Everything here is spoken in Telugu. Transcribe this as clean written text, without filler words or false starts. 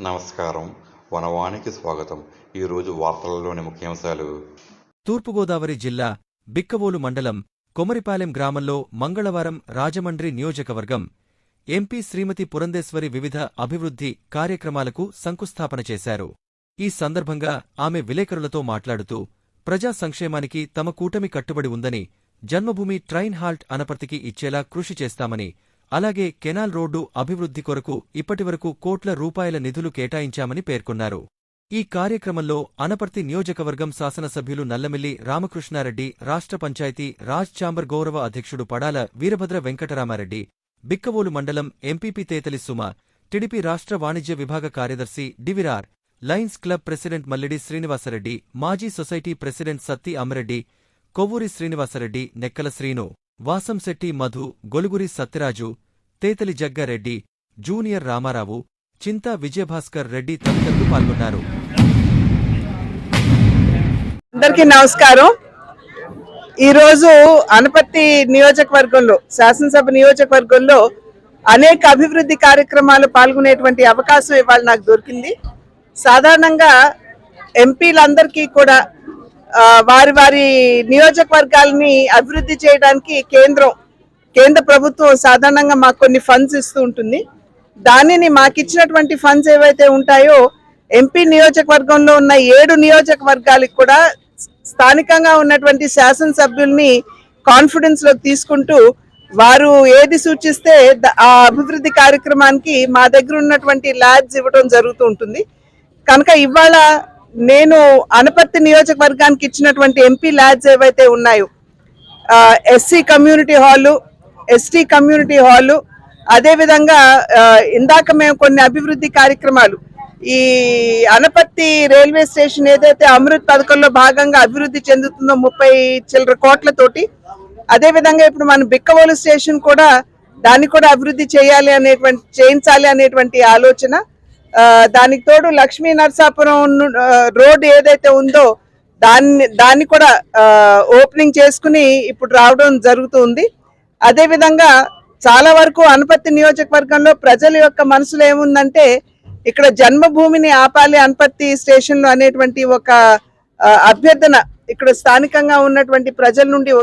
నమస్కారం. వనవానికి స్వాగతం. ఈరోజు వార్తలలోని ముఖ్యాంశాలు. తూర్పుగోదావరి జిల్లా బిక్కవోలు మండలం కొమరిపాలెం గ్రామంలో మంగళవారం రాజమండ్రి నియోజకవర్గం ఎంపీ శ్రీమతి పురంధేశ్వరి వివిధ అభివృద్ధి కార్యక్రమాలకు శంకుస్థాపన చేశారు. ఈ సందర్భంగా ఆమె విలేకరులతో మాట్లాడుతూ ప్రజా సంక్షేమానికి తమ కూటమి కట్టుబడి ఉందని, జన్మభూమి ట్రైన్ హాల్ట్ అనపర్తికి ఇచ్చేలా కృషి చేస్తామని, అలాగే కెనాల్ రోడ్డు అభివృద్ధి కొరకు ఇప్పటివరకు కోట్ల రూపాయల నిధులు కేటాయించామని పేర్కొన్నారు. ఈ కార్యక్రమంలో అనపర్తి నియోజకవర్గం శాసనసభ్యులు నల్లమిల్లి రామకృష్ణారెడ్డి, రాష్ట్ర పంచాయతీ రాజ్ ఛాంబర్ గౌరవ అధ్యక్షుడు పడాల వీరభద్ర వెంకటరామారెడ్డి, బిక్కవోలు మండలం ఎంపీపీ తేతలి సుమ, టిడిపి రాష్ట్ర వాణిజ్య విభాగ కార్యదర్శి డివిరార్, lions club president Mallidi Srinivasareddy, మాజీ society president Satti Ammireddy, Kovvuri Srinivasareddy, Nekkala Srinu, Vasamsetti Madhu, Goluguri Satyaraju, Tetali Jaggareddy, junior Ramarao, Chinta Vijayabhaskar Reddy తదితరులు పాల్గొన్నారు. అందరికీ నమస్కారం. ఈరోజు అనపర్తి నియోజకవర్గంలో, శాసనసభ నియోజకవర్గంలో అనేక అభివృద్ధి కార్యక్రమాలు పాల్గొనేటువంటి అవకాశం ఇవాళ నాకు దొరికింది. సాధారణంగా ఎంపీలందరికీ కూడా వారి వారి నియోజకవర్గాలని అభివృద్ధి చేయడానికి కేంద్ర ప్రభుత్వం సాధారణంగా మాకు కొన్ని ఫండ్స్ ఇస్తూ ఉంటుంది. దానిని మాకిచ్చినటువంటి ఫండ్స్ ఏవైతే ఉంటాయో ఎంపీ నియోజకవర్గంలో ఉన్న 7 నియోజకవర్గాలకు కూడా స్థానికంగా ఉన్నటువంటి శాసనసభ్యుల్ని కాన్ఫిడెన్స్ లోకి తీసుకుంటూ వారు ఏది సూచిస్తే ఆ అభివృద్ధి కార్యక్రమానికి మా దగ్గర ఉన్నటువంటి ల్యాబ్స్ ఇవ్వడం జరుగుతూ ఉంటుంది. కనుక ఇవాళ నేను అనపర్తి నియోజకవర్గానికి ఇచ్చినటువంటి ఎంపీ ల్యాబ్స్ ఏవైతే ఉన్నాయో, SC community hall, ST community hall, అదేవిధంగా ఇందాక మేము కొన్ని అభివృద్ధి కార్యక్రమాలు, ఈ అనపర్తి రైల్వే స్టేషన్ ఏదైతే అమృత్ పథకంలో భాగంగా అభివృద్ధి చెందుతుందో 30 చిల్లర కోట్లతోటి, అదేవిధంగా ఇప్పుడు మన బిక్కవోలు స్టేషన్ కూడా దాన్ని కూడా అభివృద్ధి చేయించాలి అనేటువంటి ఆలోచన. దానికి తోడు లక్ష్మీ నరసాపురం రోడ్డు ఏదైతే ఉందో దాన్ని కూడా ఓపెనింగ్ చేసుకుని ఇప్పుడు రావడం జరుగుతుంది. అదేవిధంగా చాలా వరకు అనపర్తి నియోజకవర్గంలో ప్రజల యొక్క మనసులో ఏముందంటే, ఇక్కడ జన్మభూమిని ఆపాలి అనపర్తి స్టేషన్లో అనేటువంటి ఒక అభ్యర్థన ఇక్కడ స్థానికంగా ఉన్నటువంటి ప్రజల నుండి